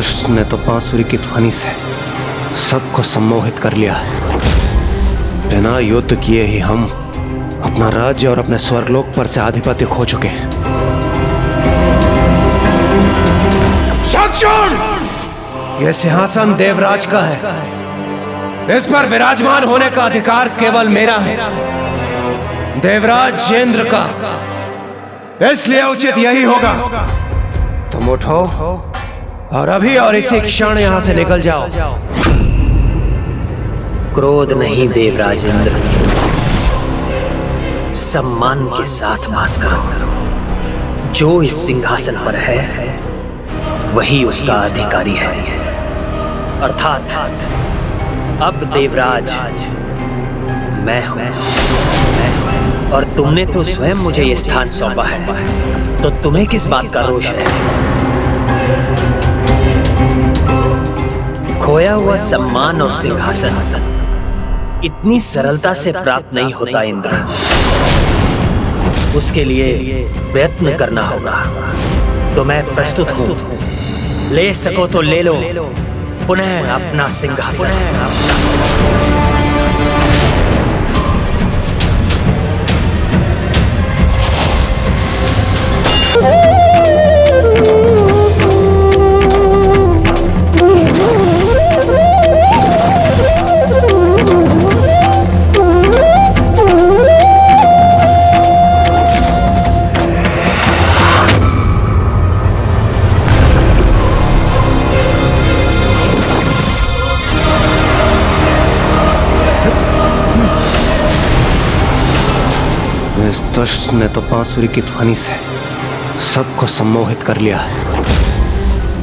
दुष्ट ने तो बांसुरी की ध्वनि से सबको सम्मोहित कर लिया है। बिना युद्ध किए ही हम अपना राज्य और अपने स्वर्गलोक पर से आधिपत्य खो चुके हैं। यह सिंहासन देवराज का है। इस पर विराजमान होने का अधिकार केवल मेरा है, देवराज इंद्र का। इसलिए उचित यही होगा तुम उठो और अभी और इसी क्षण यहां से निकल जाओ। क्रोध नहीं देवराज इंद्र, सम्मान के साथ बात करो। जो इस सिंहासन पर है वही उसका अधिकारी है, अर्थात अब देवराज मैं हूं। और तुमने तो स्वयं मुझे यह स्थान सौंपा है, तो तुम्हें किस बात का रोष है? खोया हुआ सम्मान और सिंहासन इतनी सरलता से प्राप्त नहीं होता इंद्र। उसके लिए प्रयत्न करना होगा। तो मैं प्रस्तुत हूं। ले सको तो ले लो पुनः अपना सिंहासन। इस दुष्ट ने तो बांसुरी की ध्वनि से सबको सम्मोहित कर लिया है।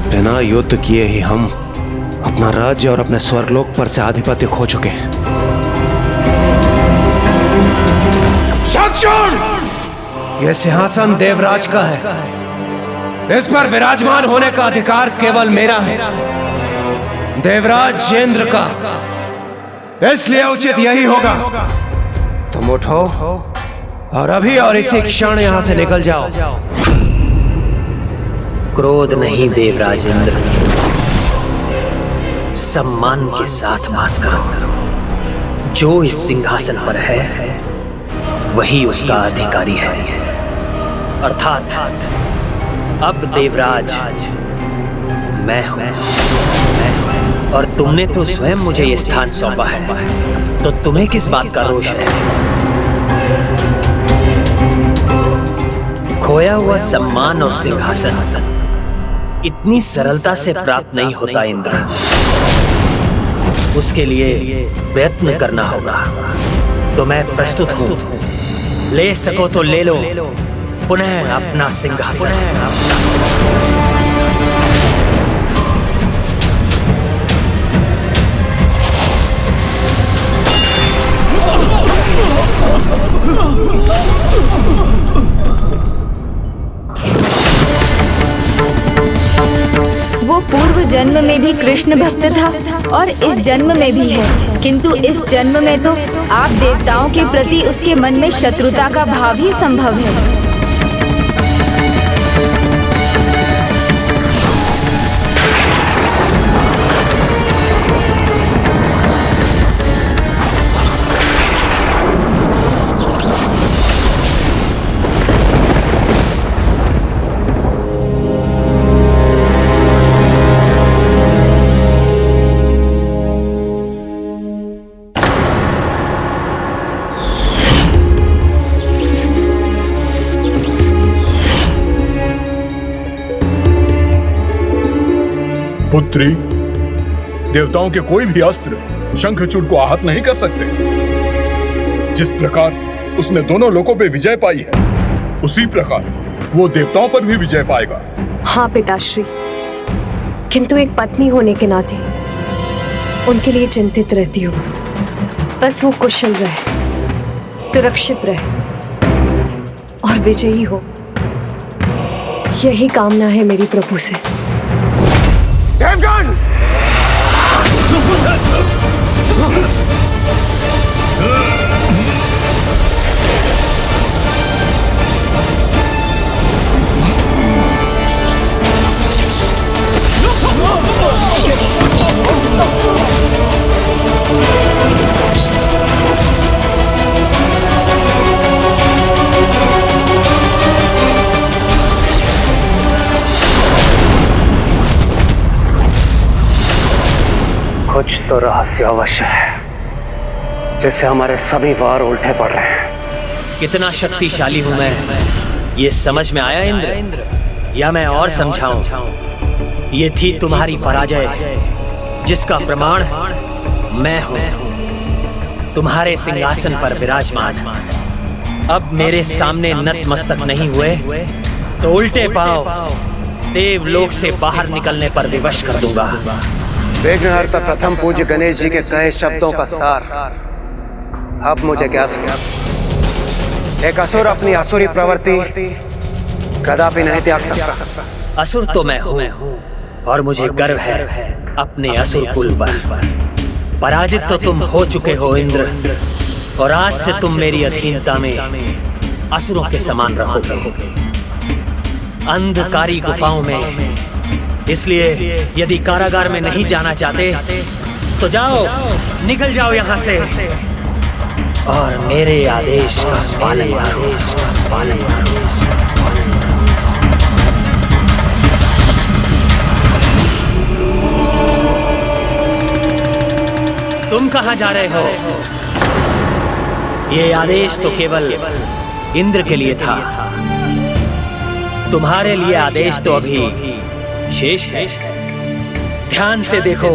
बिना युद्ध किए ही हम अपना राज्य और अपने स्वर्गलोक पर से आधिपत्य खो चुके हैं। यह सिंहासन देवराज का है। इस पर विराजमान होने का अधिकार केवल मेरा है, देवराज इंद्र का। इसलिए उचित यही होगा तुम उठो और अभी और इसी क्षण यहां से निकल जाओ। क्रोध नहीं देवराज इंद्र, सम्मान के साथ बात करो। जो इस सिंहासन पर है वही उसका अधिकारी है, अर्थात अब देवराज मैं हूं। और तुमने तो स्वयं मुझे यह स्थान सौंपा है, तो तुम्हें किस बात का रोष है? खोया हुआ सम्मान और सिंहासन इतनी सरलता से प्राप्त नहीं होता इंद्र। उसके लिए प्रयत्न करना होगा। तो मैं प्रस्तुत हूं। ले सको तो ले लो पुनः अपना सिंहासन। वो पूर्व जन्म में भी कृष्ण भक्त था और इस जन्म में भी है, किंतु इस जन्म में तो आप देवताओं के प्रति उसके मन में शत्रुता का भाव ही संभव है। पुत्री, देवताओं के कोई भी अस्त्र शंखचूड़ को आहत नहीं कर सकते। जिस प्रकार उसने दोनों लोकों पे विजय पाई है, उसी प्रकार वो देवताओं पर भी विजय पाएगा। हाँ पिताश्री, किंतु एक पत्नी होने के नाते उनके लिए चिंतित रहती हूँ। बस वो कुशल रहे, सुरक्षित रहे और विजयी हो, यही कामना है मेरी प्रभु से। देवगण! कुछ तो रहस्य अवश्य है जिससे हमारे सभी वार उल्टे पड़ रहे हैं। कितना शक्तिशाली हूं मैं, ये समझ में आया इंद्र? या मैं और समझाऊं? ये थी तुम्हारी पराजय जिसका प्रमाण मैं हूं, तुम्हारे सिंहासन पर विराजमान। अब मेरे सामने नतमस्तक नहीं हुए तो उल्टे पांव देवलोक से बाहर निकलने पर विवश कर दूंगा। विघ्नहर्ता प्रथम पूज्य गणेश जी के कहे शब्दों का सार अब मुझे ज्ञात हुआ। एक असुर अपनी असुरी प्रवृत्ति कदापि नहीं त्याग सकता। असुर तो मैं हूँ और मुझे गर्व है अपने असुर कुल पर। पराजित तो तुम हो चुके हो इंद्र, और आज से तुम मेरी अधीनता में असुरों के समान रहोगे, अंधकारी गुफाओं में। इसलिए यदि कारागार में नहीं जाना चाहते तो जाओ, निकल जाओ यहाँ से और मेरे आदेश का पालन करो। तुम कहां जा रहे हो? ये आदेश तो केवल इंद्र के लिए था, तुम्हारे लिए आदेश तो अभी शेष है। ध्यान से देखो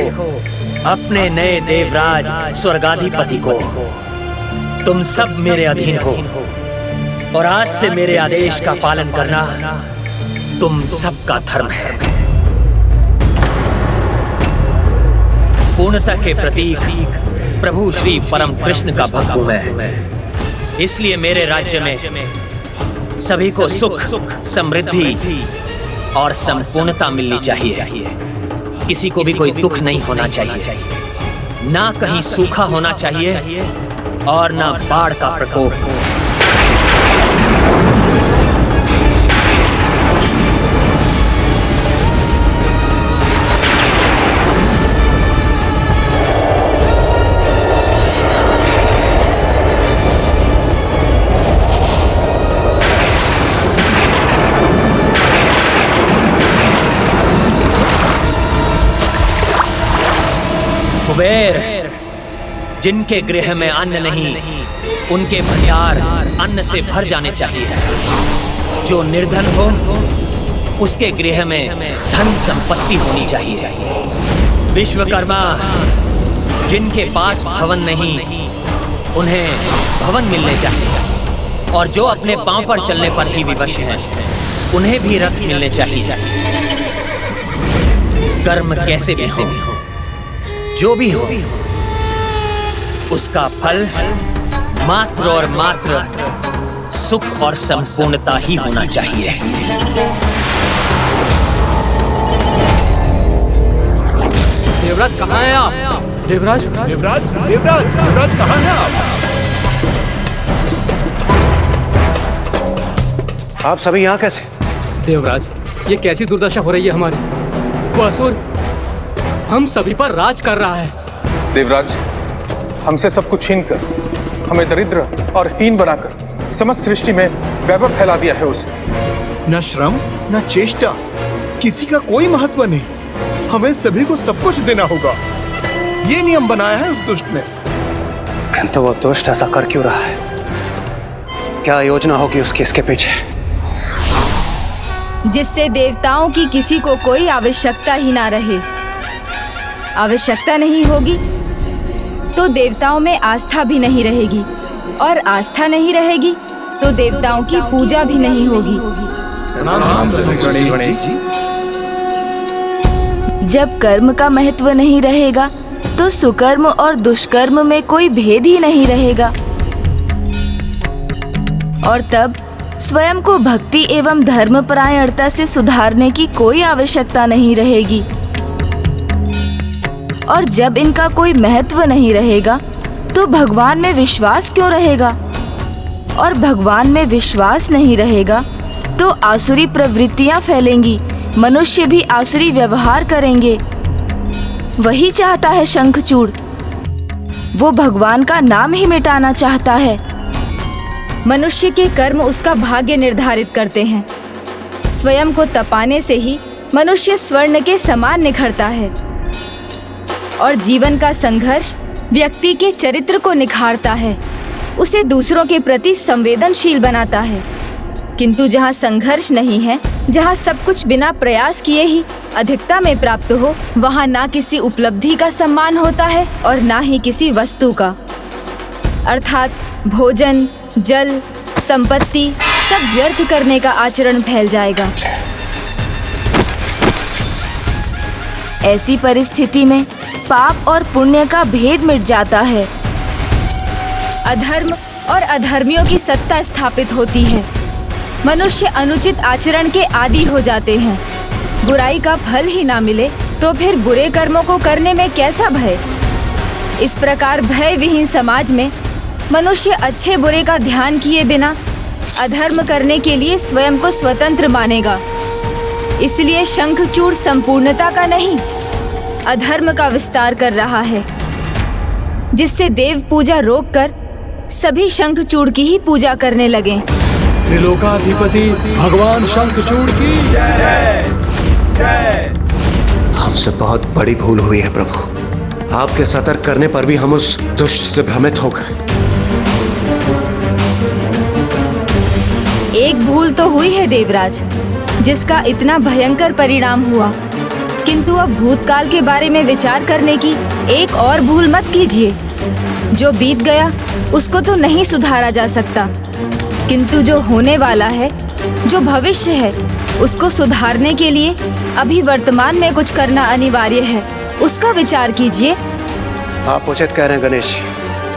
अपने नए देवराज स्वर्गाधिपति को। तुम सब मेरे अधीन हो और आज से मेरे आदेश का पालन करना तुम सबका धर्म है। पूर्णता के प्रतीक प्रभु श्री परम कृष्ण का भक्त हूं मैं। इसलिए मेरे राज्य में सभी को सुख, समृद्धि और संपूर्णता मिलनी चाहिए। किसी को भी कोई दुख नहीं होना चाहिए, ना कहीं सूखा होना चाहिए और ना बाढ़ का प्रकोप। कुबेर, जिनके गृह में अन्न नहीं, उनके भंडार अन्न से भर जाने चाहिए। जो निर्धन हो उसके गृह में धन संपत्ति होनी चाहिए। विश्वकर्मा, जिनके पास भवन नहीं, उन्हें भवन मिलने चाहिए। और जो अपने पांव पर चलने पर ही विवश हैं, उन्हें भी रथ मिलने चाहिए। कर्म कैसे भी हो, जो भी हो, उसका फल मात्र और मात्र सुख और संपूर्णता ही होना चाहिए। देवराज कहाँ हैं आप? देवराज, देवराज, देवराज, देवराज कहाँ हैं आप सभी यहाँ कैसे? देवराज, ये कैसी दुर्दशा हो रही है हमारी? वो असुर हम सभी पर राज कर रहा है। देवराज, हमसे सब कुछ छीन कर, हमें दरिद्र और हीन बनाकर समस्त सृष्टि में वैभव फैला दिया है उसने। न श्रम न चेष्टा, किसी का कोई महत्व नहीं। हमें सभी को सब कुछ देना होगा, ये नियम बनाया है उस दुष्ट ने। किंतु वो दुष्ट ऐसा कर क्यों रहा है? क्या योजना होगी उसकी इसके पीछे, जिससे देवताओं की किसी को कोई आवश्यकता ही ना रहे? आवश्यकता नहीं होगी तो देवताओं में आस्था भी नहीं रहेगी, और आस्था नहीं रहेगी तो देवताओं की पूजा भी नहीं होगी। जब कर्म का महत्व नहीं रहेगा तो सुकर्म और दुष्कर्म में कोई भेद ही नहीं रहेगा, और तब स्वयं को भक्ति एवं धर्मपरायणता से सुधारने की कोई आवश्यकता नहीं रहेगी। और जब इनका कोई महत्व नहीं रहेगा तो भगवान में विश्वास क्यों रहेगा? और भगवान में विश्वास नहीं रहेगा तो आसुरी प्रवृत्तियां फैलेंगी, मनुष्य भी आसुरी व्यवहार करेंगे। वही चाहता है शंखचूड़, वो भगवान का नाम ही मिटाना चाहता है। मनुष्य के कर्म उसका भाग्य निर्धारित करते हैं। स्वयं को तपाने से ही मनुष्य स्वर्ण के समान निखरता है। और जीवन का संघर्ष व्यक्ति के चरित्र को निखारता है, उसे दूसरों के प्रति संवेदनशील बनाता है। किंतु जहाँ संघर्ष नहीं है, जहाँ सब कुछ बिना प्रयास किए ही अधिकता में प्राप्त हो, वहाँ ना किसी उपलब्धि का सम्मान होता है और ना ही किसी वस्तु का। अर्थात भोजन, जल, संपत्ति सब व्यर्थ करने का आचरण फैल जाएगा। ऐसी परिस्थिति में पाप और पुण्य का भेद मिट जाता है। अधर्म और अधर्मियों की सत्ता स्थापित होती है। मनुष्य अनुचित आचरण के आदी हो जाते हैं। बुराई का फल ही ना मिले तो फिर बुरे कर्मों को करने में कैसा भय। इस प्रकार भय विहीन समाज में मनुष्य अच्छे बुरे का ध्यान किए बिना अधर्म करने के लिए स्वयं को स्वतंत्र मानेगा। इसलिए शंखचूड़ संपूर्णता का नहीं, अधर्म का विस्तार कर रहा है, जिससे देव पूजा रोककर सभी शंखचूड़ की ही पूजा करने लगें। त्रिलोकाधिपति भगवान शंखचूड़ की जय। हमसे बहुत बड़ी भूल हुई है प्रभु। आपके सतर्क करने पर भी हम उस दुष्ट से भ्रमित हो गए। एक भूल तो हुई है देवराज, जिसका इतना भयंकर परिणाम हुआ, किंतु अब भूतकाल के बारे में विचार करने की एक और भूल मत कीजिए। जो बीत गया उसको तो नहीं सुधारा जा सकता, किंतु जो होने वाला है, जो भविष्य है, उसको सुधारने के लिए अभी वर्तमान में कुछ करना अनिवार्य है। उसका विचार कीजिए। आप उचित कह रहे हैं गणेश।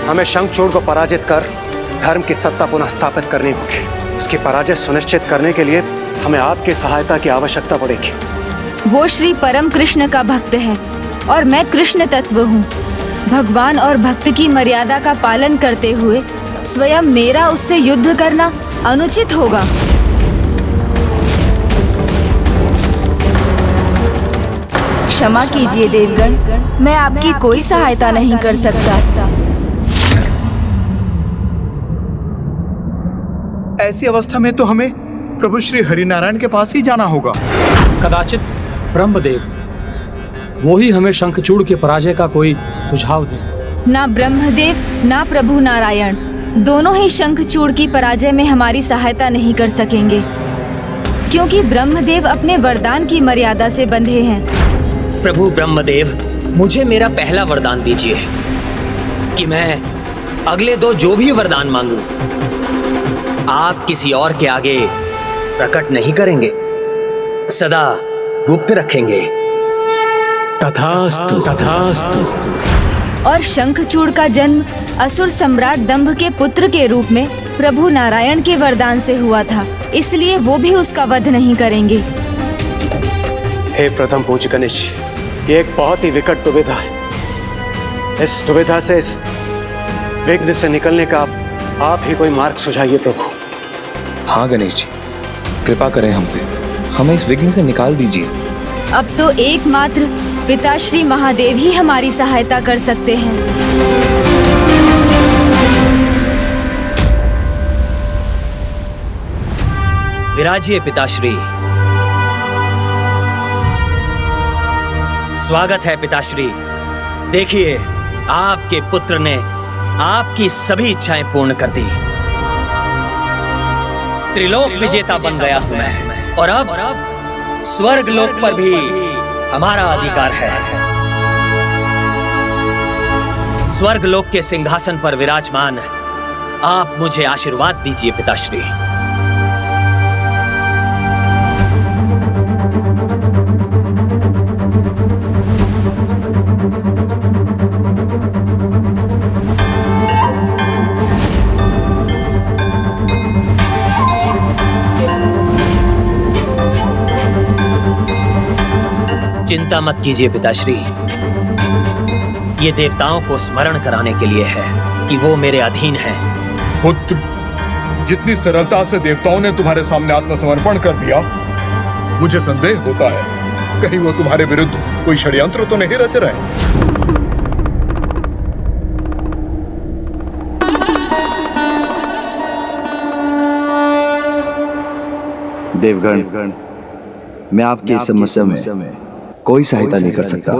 हमें शंखचूड़ को पराजित कर धर्म की सत्ता पुनः स्थापित करनी होगी। उसकी पराजय सुनिश्चित करने के लिए हमें आपकी सहायता की आवश्यकता पड़ेगी। वो श्री परम कृष्ण का भक्त है और मैं कृष्ण तत्व हूँ। भगवान और भक्त की मर्यादा का पालन करते हुए स्वयं मेरा उससे युद्ध करना अनुचित होगा। क्षमा कीजिए देवगण, मैं आपकी कोई सहायता नहीं कर सकता। ऐसी अवस्था में तो हमें प्रभु श्री हरिनारायण के पास ही जाना होगा। कदाचित ब्रह्मदेव वो ही हमें शंखचूड़ के पराजय का कोई सुझाव दें। ना ब्रह्मदेव ना प्रभु नारायण दोनों ही शंखचूड़ की पराजय में हमारी सहायता नहीं कर सकेंगे, क्योंकि ब्रह्मदेव अपने वरदान की मर्यादा से बंधे हैं। प्रभु ब्रह्मदेव, मुझे मेरा पहला वरदान दीजिए कि मैं अगले दो जो भी वरदान मांगूं, आप किसी और के आगे प्रकट नहीं करेंगे, सदा गुप्त रखेंगे। तथास्तु तथास्तु। और शंखचूड़ का जन्म असुर सम्राट दंभ के पुत्र के रूप में प्रभु नारायण के वरदान से हुआ था, इसलिए वो भी उसका वध नहीं करेंगे। हे प्रथम पूज्य गणेश, ये एक बहुत ही विकट दुविधा है। इस दुविधा से, इस विघ्न से निकलने का आप ही कोई मार्ग सुझाइए प्रभु। हाँ गणेश जी, कृपा करें हम पे, हमें इस विघ्न से निकाल दीजिए। अब तो एकमात्र पिता श्री महादेव ही हमारी सहायता कर सकते हैं। विराजिए पिताश्री। स्वागत है पिताश्री। देखिए, आपके पुत्र ने आपकी सभी इच्छाएं पूर्ण कर दी। त्रिलोक विजेता बन गया हूं मैं, और अब स्वर्ग लोक पर भी हमारा अधिकार है। स्वर्ग लोक के सिंहासन पर विराजमान आप मुझे आशीर्वाद दीजिए पिताश्री। चिंता मत कीजिए पिताश्री, ये देवताओं को स्मरण कराने के लिए है कि वो मेरे अधीन हैं। पुत्र, जितनी सरलता से देवताओं ने तुम्हारे सामने आत्मसमर्पण कर दिया, मुझे संदेह होता है कहीं वो तुम्हारे विरुद्ध कोई षड्यंत्र तो नहीं रच रहे। देवगण, मैं आपकी इस समस्या में कोई सहायता नहीं कर सकता।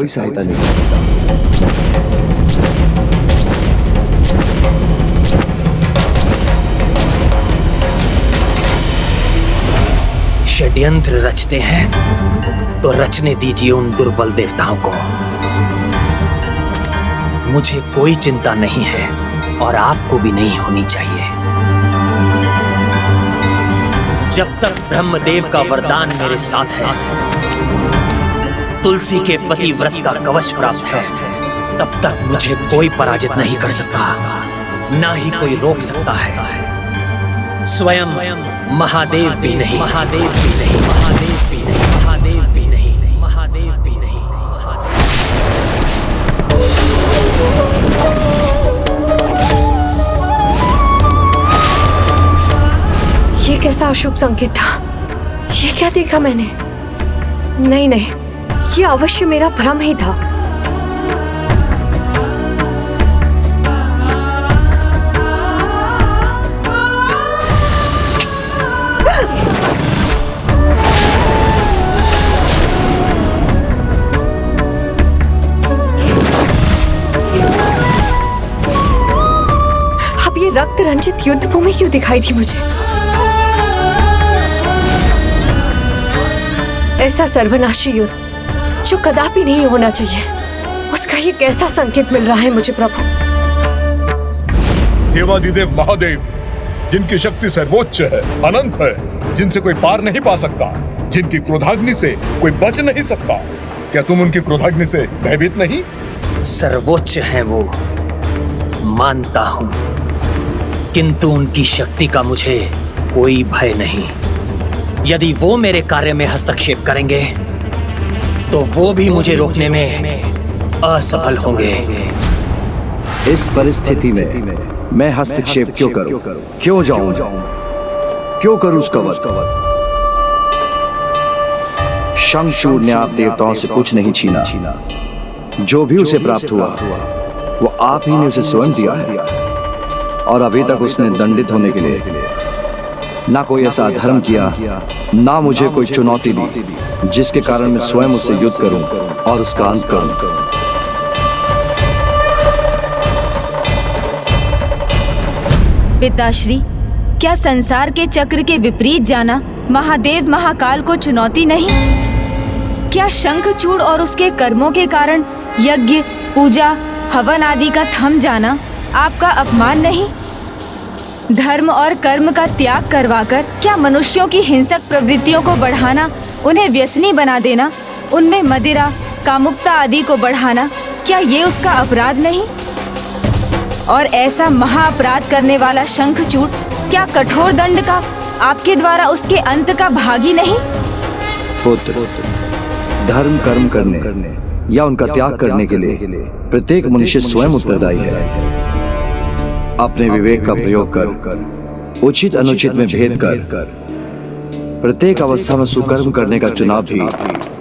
षड्यंत्र रचते हैं तो रचने दीजिए उन दुर्बल देवताओं को। मुझे कोई चिंता नहीं है और आपको भी नहीं होनी चाहिए। जब तक ब्रह्मदेव का वरदान मेरे साथ है, तुलसी के पतिव्रत का कवच प्राप्त है, तब तक मुझे कोई पराजित नहीं कर सकता, ना ही कोई रोक सकता है। स्वयं महादेव भी नहीं, महादेव भी नहीं, महादेव भी नहीं, महादेव भी नहीं, महादेव भी नहीं। ये कैसा अशुभ संकेत था? ये क्या देखा मैंने? नहीं नहीं, ये अवश्य मेरा भ्रम ही था। अब ये रक्त रंजित युद्ध भूमि क्यों दिखाई थी मुझे? ऐसा सर्वनाशी युद्ध जो कदापि नहीं होना चाहिए, उसका ये कैसा संकेत मिल रहा है मुझे प्रभु? देवाधिदेव महादेव, जिनकी शक्ति सर्वोच्च है, अनंत है, जिनसे कोई पार नहीं पा सकता, जिनकी क्रोधाग्नि से कोई बच नहीं सकता, क्या तुम उनकी क्रोधाग्नि से भयभीत नहीं? सर्वोच्च है वो, मानता हूं, किंतु उनकी शक्ति का मुझे कोई भय नहीं। यदि वो मेरे कार्य में हस्तक्षेप करेंगे तो वो भी मुझे रोकने में असफल होंगे। इस परिस्थिति में मैं हस्तक्षेप क्यों करूं? क्यों जाऊं? क्यों करूं उसका वध? शंखचूड़ ने आप देवताओं से कुछ नहीं छीना। जो भी उसे प्राप्त हुआ वो आप ही ने उसे स्वयं दिया है, और अभी तक उसने दंडित होने के लिए ना कोई ऐसा धर्म किया, ना मुझे कोई चुनौती दी जिसके कारण मैं स्वयं उससे युद्ध करूं और उसका अंत करूं। पिताश्री, क्या संसार के चक्र के विपरीत जाना महादेव महाकाल को चुनौती नहीं? क्या शंखचूड़ और उसके कर्मों के कारण यज्ञ, पूजा, हवन आदि का थम जाना आपका अपमान नहीं? धर्म और कर्म का त्याग करवाकर क्या मनुष्यों की हिंसक प्रवृत्तियों को बढ़ाना, उन्हें व्यसनी बना देना, उनमें मदिरा, कामुकता आदि को बढ़ाना, क्या ये उसका अपराध नहीं? और ऐसा महाअपराध करने वाला शंखचूड़ क्या कठोर दंड का आपके द्वारा उसके अंत का भागी नहीं? पुत्र, धर्म कर्म करने या उनका त्याग करने के लिए प्रत्येक मनुष्य स्वयं उत्तरदायी है। अपने विवेक का प्रयोग कर, उचित अनुचित में भेद कर, प्रत्येक अवस्था में सुकर्म करने का चुनाव भी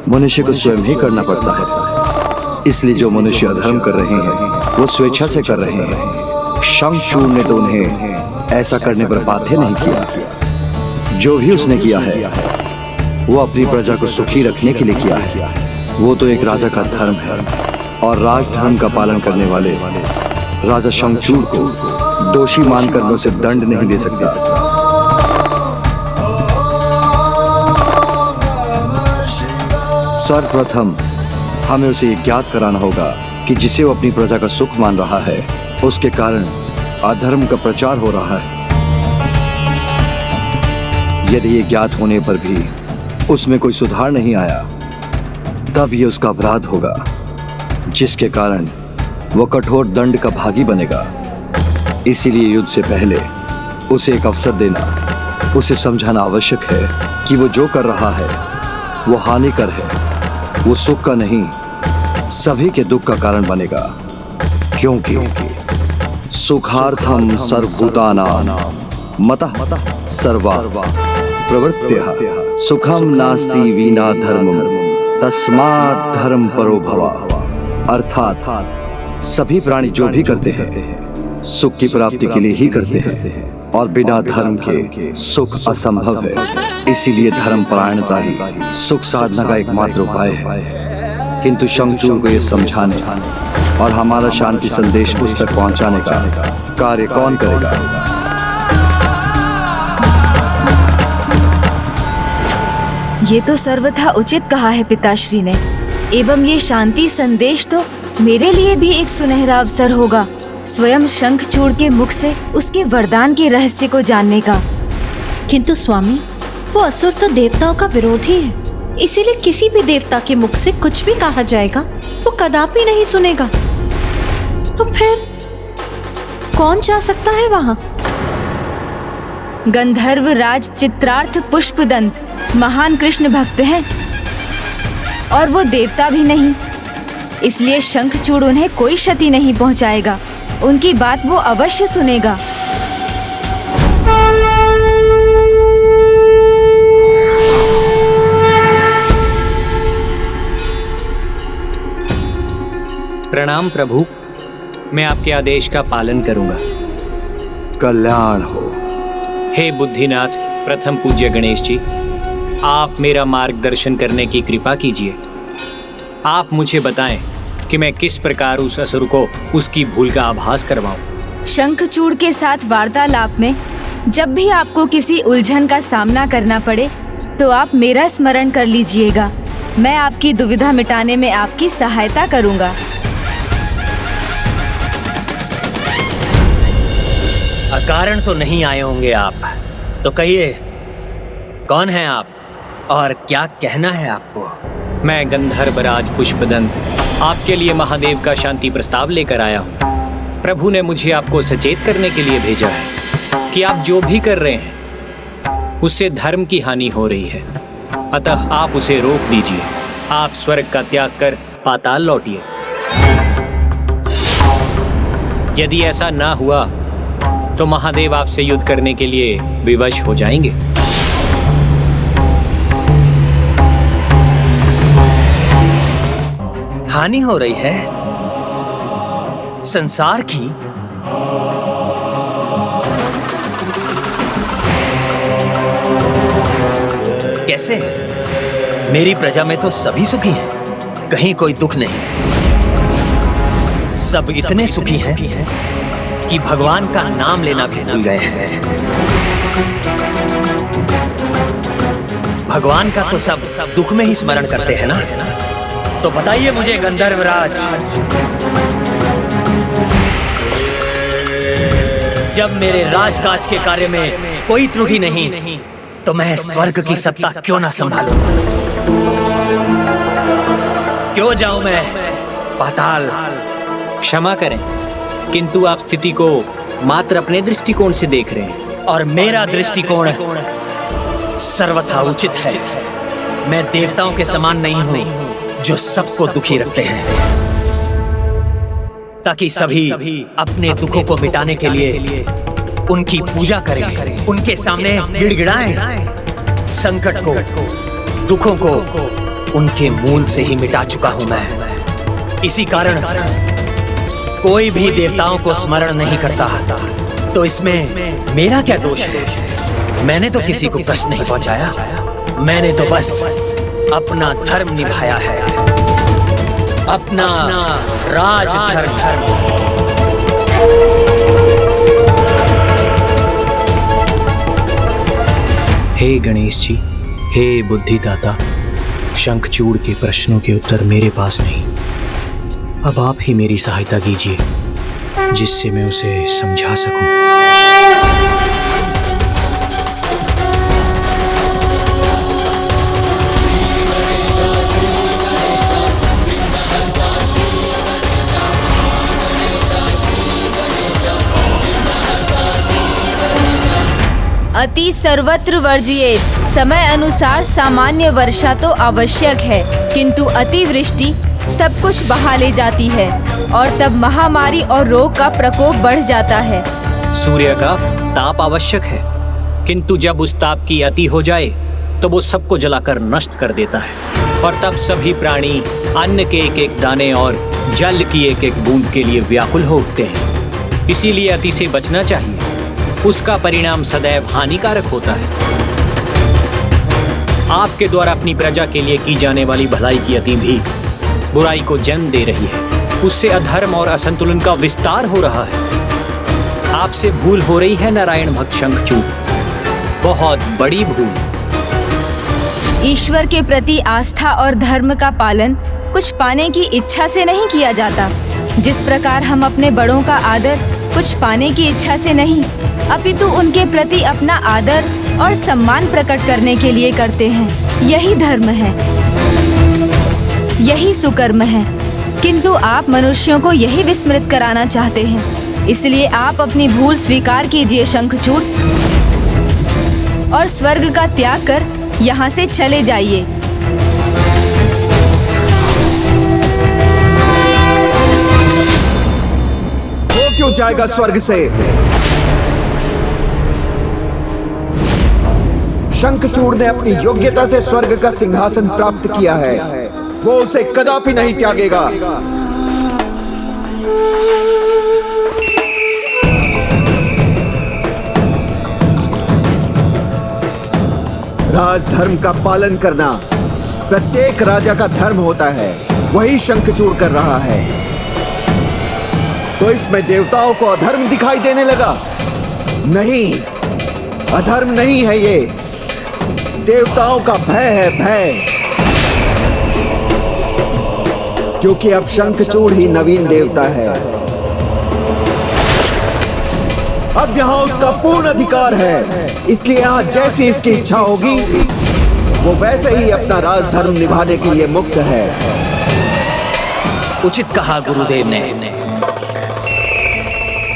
मनुष्य को स्वयं ही करना पड़ता है। इसलिए जो मनुष्य अधर्म कर रहे हैं वो स्वेच्छा से कर रहे हैं। शंखचूड़ ने तो उन्हें ऐसा करने पर बाध्य नहीं किया। जो भी उसने किया है वो अपनी प्रजा को सुखी रखने के लिए किया है। वो तो एक राजा का धर्म है, और राजधर्म का पालन करने वाले राजा शंखचूड़ को दोषी मानकर मैं उसे दंड नहीं दे सकता। सर्वप्रथम हमें उसे ये ज्ञात कराना होगा कि जिसे वो अपनी प्रजा का सुख मान रहा है, उसके कारण अधर्म का प्रचार हो रहा है। यदि ये ज्ञात होने पर भी उसमें कोई सुधार नहीं आया, तब ये उसका अपराध होगा, जिसके कारण वो कठोर दंड का भागी बनेगा। इसीलिए युद्ध से पहले उसे एक अवसर देना, उसे समझाना आवश्यक है कि वो जो कर रहा है वो हानिकर है। वो सुख का नहीं, सभी के दुख का कारण बनेगा, क्योंकि सुखार्थम सर्वभूतानां मतः सर्वा प्रवृत्त्यः सुखम नास्ति विना धर्मम तस्मात् धर्म परो भव। अर्थात सभी प्राणी जो भी करते हैं सुख की प्राप्ति के लिए ही करते हैं, और बिना धर्म के सुख असंभव है। इसीलिए धर्म परायणता ही सुख साधना का एकमात्र उपाय है। किंतु शंखचूड़ को यह समझाने और हमारा शांति संदेश उस तक पहुंचाने का कार्य कौन करेगा? ये तो सर्वथा उचित कहा है पिताश्री ने। एवं ये शांति संदेश तो मेरे लिए भी एक सुनहरा अवसर होगा, स्वयं शंखचूड़ के मुख से उसके वरदान के रहस्य को जानने का। किंतु स्वामी, वो असुर तो देवताओं का विरोधी है, इसीलिए किसी भी देवता के मुख से कुछ भी कहा जाएगा वो कदापि नहीं सुनेगा। तो फिर कौन जा सकता है वहाँ? गंधर्व राज चित्रार्थ पुष्पदंत महान कृष्ण भक्त हैं और वो देवता भी नहीं, इसलिए शंखचूड़ उन्हें कोई क्षति नहीं पहुंचाएगा। उनकी बात वो अवश्य सुनेगा। प्रणाम प्रभु, मैं आपके आदेश का पालन करूंगा। कल्याण हो। हे बुद्धिनाथ प्रथम पूज्य गणेश जी, आप मेरा मार्गदर्शन करने की कृपा कीजिए। आप मुझे बताएं कि मैं किस प्रकार उस असुर को उसकी भूल का आभास करवाऊं। शंखचूड़ के साथ वार्तालाप में जब भी आपको किसी उलझन का सामना करना पड़े तो आप मेरा स्मरण कर लीजिएगा। मैं आपकी दुविधा मिटाने में आपकी सहायता करूंगा। अकारण तो नहीं आए होंगे आप, तो कहिए कौन हैं आप और क्या कहना है आपको? मैं गंधर्वराज पुष्पदंत आपके लिए महादेव का शांति प्रस्ताव लेकर आया हूँ। प्रभु ने मुझे आपको सचेत करने के लिए भेजा है कि आप जो भी कर रहे हैं उससे धर्म की हानि हो रही है, अतः आप उसे रोक दीजिए। आप स्वर्ग का त्याग कर पाताल लौटिए। यदि ऐसा ना हुआ तो महादेव आपसे युद्ध करने के लिए विवश हो जाएंगे। हानि हो रही है संसार की? कैसे? मेरी प्रजा में तो सभी सुखी हैं, कहीं कोई दुख नहीं। सब इतने सुखी हैं कि भगवान का नाम लेना भी भूल गए हैं। भगवान का तो सब दुख में ही स्मरण करते हैं ना। तो बताइए मुझे गंधर्वराज, जब मेरे राजकाज के कार्य में कोई त्रुटि नहीं तो मैं स्वर्ग की सत्ता क्यों ना संभालूं? क्यों जाऊं मैं पाताल? क्षमा करें, किंतु आप स्थिति को मात्र अपने दृष्टिकोण से देख रहे हैं और मेरा दृष्टिकोण सर्वथा उचित है। मैं देवताओं के समान नहीं हूं जो सबको दुखी रखते हैं, ताकि सभी अपने दुखों को मिटाने के लिए उनकी पूजा करें, उनके सामने गिड़गिड़ाएं। संकट को, दुखों को उनके मूल से ही मिटा चुका हूं मैं। इसी कारण कोई भी देवताओं को स्मरण नहीं करता, तो इसमें मेरा क्या दोष है? मैंने तो किसी को कष्ट नहीं पहुंचाया, मैंने तो बस अपना धर्म निभाया है, अपना राज धर्म। हे गणेश जी, हे बुद्धिदाता, शंखचूड़ के प्रश्नों के उत्तर मेरे पास नहीं, अब आप ही मेरी सहायता कीजिए जिससे मैं उसे समझा सकूं। अति सर्वत्र वर्जिए। समय अनुसार सामान्य वर्षा तो आवश्यक है, किंतु अतिवृष्टि सब कुछ बहा ले जाती है और तब महामारी और रोग का प्रकोप बढ़ जाता है। सूर्य का ताप आवश्यक है, किंतु जब उस ताप की अति हो जाए तो वो सबको जलाकर नष्ट कर देता है और तब सभी प्राणी अन्न के एक एक दाने और जल की एक एक बूंद के लिए व्याकुल हो उठते हैं। इसीलिए अति से बचना चाहिए, उसका परिणाम सदैव हानिकारक होता है। आपके द्वारा अपनी प्रजा के लिए की जाने वाली भलाई की अति भी बुराई को जन्म दे रही है, उससे अधर्म और असंतुलन का विस्तार हो रहा है। आपसे भूल हो रही है नारायण भक्त शंखचूड़, बहुत बड़ी भूल। ईश्वर के प्रति आस्था और धर्म का पालन कुछ पाने की इच्छा से नहीं किया जाता। जिस प्रकार हम अपने बड़ों का आदर कुछ पाने की इच्छा से नहीं, अपितु उनके प्रति अपना आदर और सम्मान प्रकट करने के लिए करते हैं। यही धर्म है, यही सुकर्म है। किंतु आप मनुष्यों को यही विस्मृत कराना चाहते हैं। इसलिए आप अपनी भूल स्वीकार कीजिए शंखचूड़, और स्वर्ग का त्याग कर यहाँ से चले जाइए। वो क्यों जाएगा स्वर्ग से? शंखचूड़ ने अपनी योग्यता से स्वर्ग का सिंहासन प्राप्त किया है, वो उसे कदापि नहीं त्यागेगा। राजधर्म का पालन करना प्रत्येक राजा का धर्म होता है, वही शंखचूड़ कर रहा है। तो इसमें देवताओं को अधर्म दिखाई देने लगा? नहीं, अधर्म नहीं है ये, देवताओं का भय है, भय। क्योंकि अब शंखचूड़ ही नवीन देवता है। अब यहाँ उसका पूर्ण अधिकार है, इसलिए यहाँ जैसी इसकी इच्छा होगी वो वैसे ही अपना राजधर्म निभाने के लिए मुक्त है। उचित कहा गुरुदेव ने।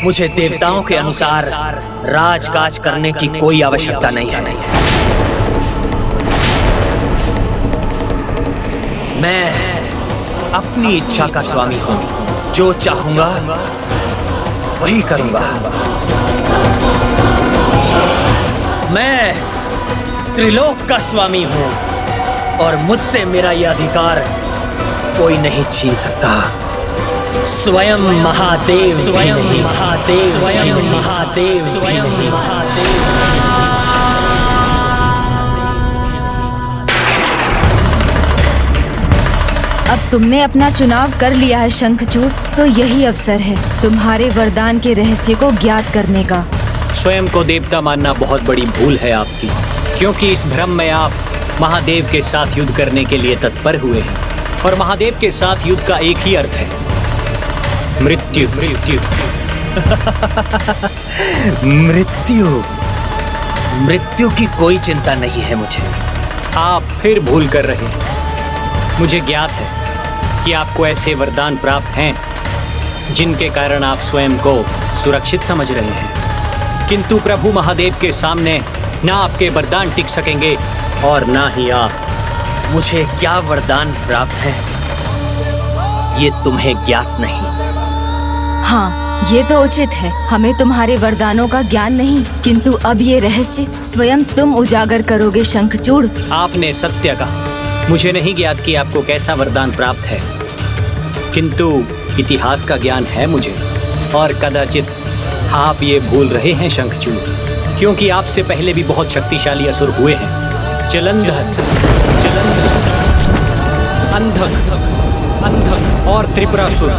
मुझे देवताओं के अनुसार राजकाज करने की कोई आवश्यकता नहीं है। मैं अपनी इच्छा का स्वामी हूं, जो चाहूंगा वही करूंगा। मैं त्रिलोक का स्वामी हूं और मुझसे मेरा यह अधिकार कोई नहीं छीन सकता। स्वयं महादेव, स्वयं महादेव, स्वयं महादेव, स्वयं महादेव। अब तुमने अपना चुनाव कर लिया है शंखचूड़, तो यही अवसर है तुम्हारे वरदान के रहस्य को ज्ञात करने का। स्वयं को देवता मानना बहुत बड़ी भूल है आपकी, क्योंकि इस भ्रम में आप महादेव के साथ युद्ध करने के लिए तत्पर हुए हैं। और महादेव के साथ युद्ध का एक ही अर्थ है, मृत्यु। मृत्यु मृत्यु मृत्यु की कोई चिंता नहीं है मुझे। आप फिर भूल कर रहे हैं। मुझे ज्ञात है कि आपको ऐसे वरदान प्राप्त हैं जिनके कारण आप स्वयं को सुरक्षित समझ रहे हैं, किंतु प्रभु महादेव के सामने ना आपके वरदान टिक सकेंगे और ना ही आप। मुझे क्या वरदान प्राप्त है ये तुम्हें ज्ञात नहीं। हाँ, ये तो उचित है, हमें तुम्हारे वरदानों का ज्ञान नहीं, किंतु अब ये रहस्य स्वयं तुम उजागर करोगे शंखचूड़। आपने सत्य कहा। मुझे नहीं ज्ञात कि आपको कैसा वरदान प्राप्त है, किंतु इतिहास का ज्ञान है मुझे। और कदाचित आप ये भूल रहे हैं शंखचूड़, क्योंकि आपसे पहले भी बहुत शक्तिशाली असुर हुए हैं। जलंधर, अंधक, अंधक और त्रिपुरासुर,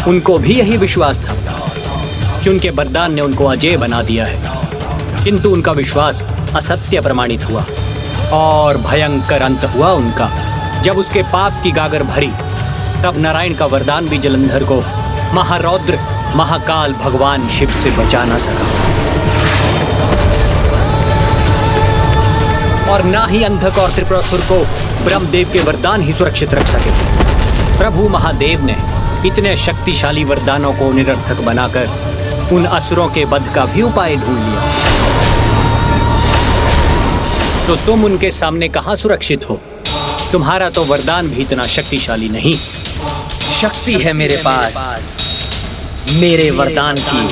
उनको भी यही विश्वास था कि उनके वरदान ने उनको अजेय बना दिया है, किंतु उनका विश्वास असत्य प्रमाणित हुआ और भयंकर अंत हुआ उनका। जब उसके पाप की गागर भरी, तब नारायण का वरदान भी जलंधर को महारौद्र महाकाल भगवान शिव से बचा ना सका, और ना ही अंधक और त्रिपुरासुर को ब्रह्मदेव के वरदान ही सुरक्षित रख सके। प्रभु महादेव ने इतने शक्तिशाली वरदानों को निरर्थक बनाकर उन असुरों के वध का भी उपाय ढूंढ लिया। तो तुम उनके सामने कहां सुरक्षित हो? तुम्हारा तो वरदान भी इतना शक्तिशाली नहीं। शक्ति है मेरे पास, मेरे वरदान की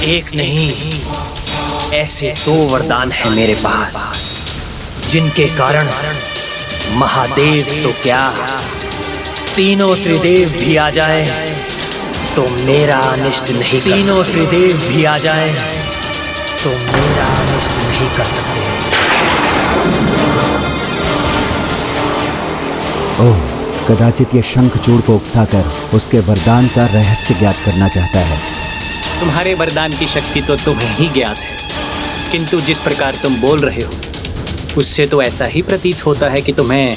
एक नहीं, ऐसे 2 वरदान है मेरे पास, जिनके कारण महादेव तो क्या, तीनों त्रिदेव भी आ जाए तो मेरा अनिष्ट नहीं कर सकते। तीनों त्रिदेव भी आ जाए तो मेरा अनिष्ट नहीं कर सकते। ओह, कदाचित ये शंखचूड़ को उकसाकर उसके वरदान का रहस्य ज्ञात करना चाहता है। तुम्हारे वरदान की शक्ति तो तुम्हें ही ज्ञात है, किंतु जिस प्रकार तुम बोल रहे हो उससे तो ऐसा ही प्रतीत होता है कि तुम्हें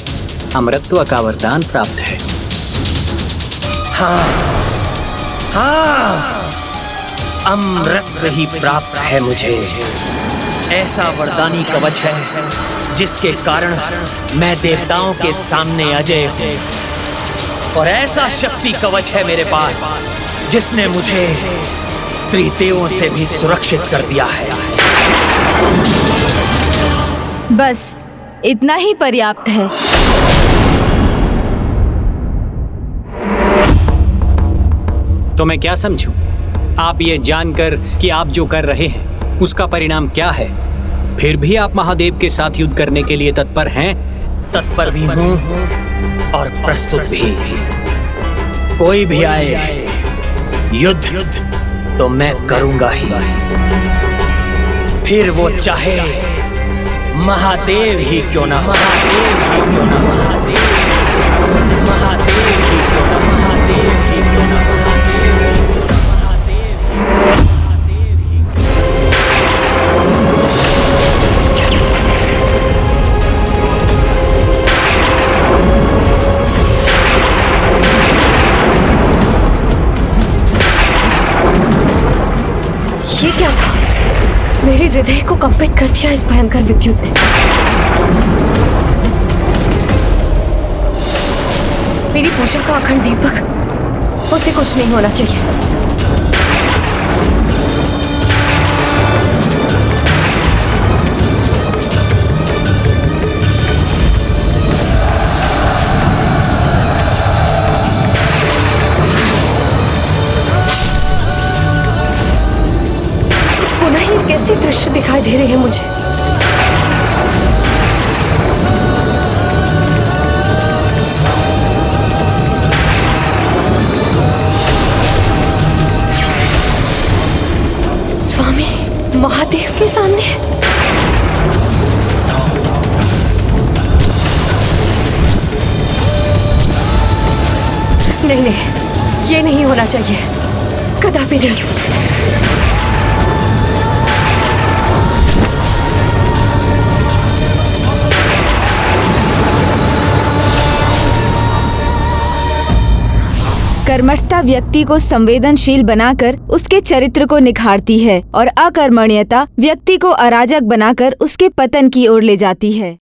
अमरत्व का वरदान प्राप्त है। हाँ हाँ, अमरत्व ही प्राप्त है मुझे। ऐसा वरदानी कवच है जिसके कारण मैं देवताओं के सामने अजय हूं, और ऐसा शक्ति कवच है मेरे पास जिसने मुझे त्रिदेवों से भी सुरक्षित कर दिया है। बस इतना ही पर्याप्त है। तो मैं क्या समझूं? आप ये जानकर कि आप जो कर रहे हैं उसका परिणाम क्या है, फिर भी आप महादेव के साथ युद्ध करने के लिए तत्पर हैं? तत्पर भी हूं और प्रस्तुत भी। कोई भी आए युद्ध तो मैं करूंगा ही, फिर वो चाहे महादेव ही क्यों ना, महादेव ही क्यों ना, महादेव ही क्यों ना, महादेव ही क्यों ना, ये क्या था? मेरे हृदय को कंपित कर दिया इस भयंकर विद्युत ने। मेरी पूजा का अखंड दीपक, उसे कुछ नहीं होना चाहिए। कैसे दृश्य दिखाई दे रहे हैं मुझे। स्वामी महादेव के सामने। नहीं नहीं, ये नहीं होना चाहिए, कदापि नहीं। कर्मठता व्यक्ति को संवेदनशील बनाकर उसके चरित्र को निखारती है और अकर्मण्यता व्यक्ति को अराजक बनाकर उसके पतन की ओर ले जाती है।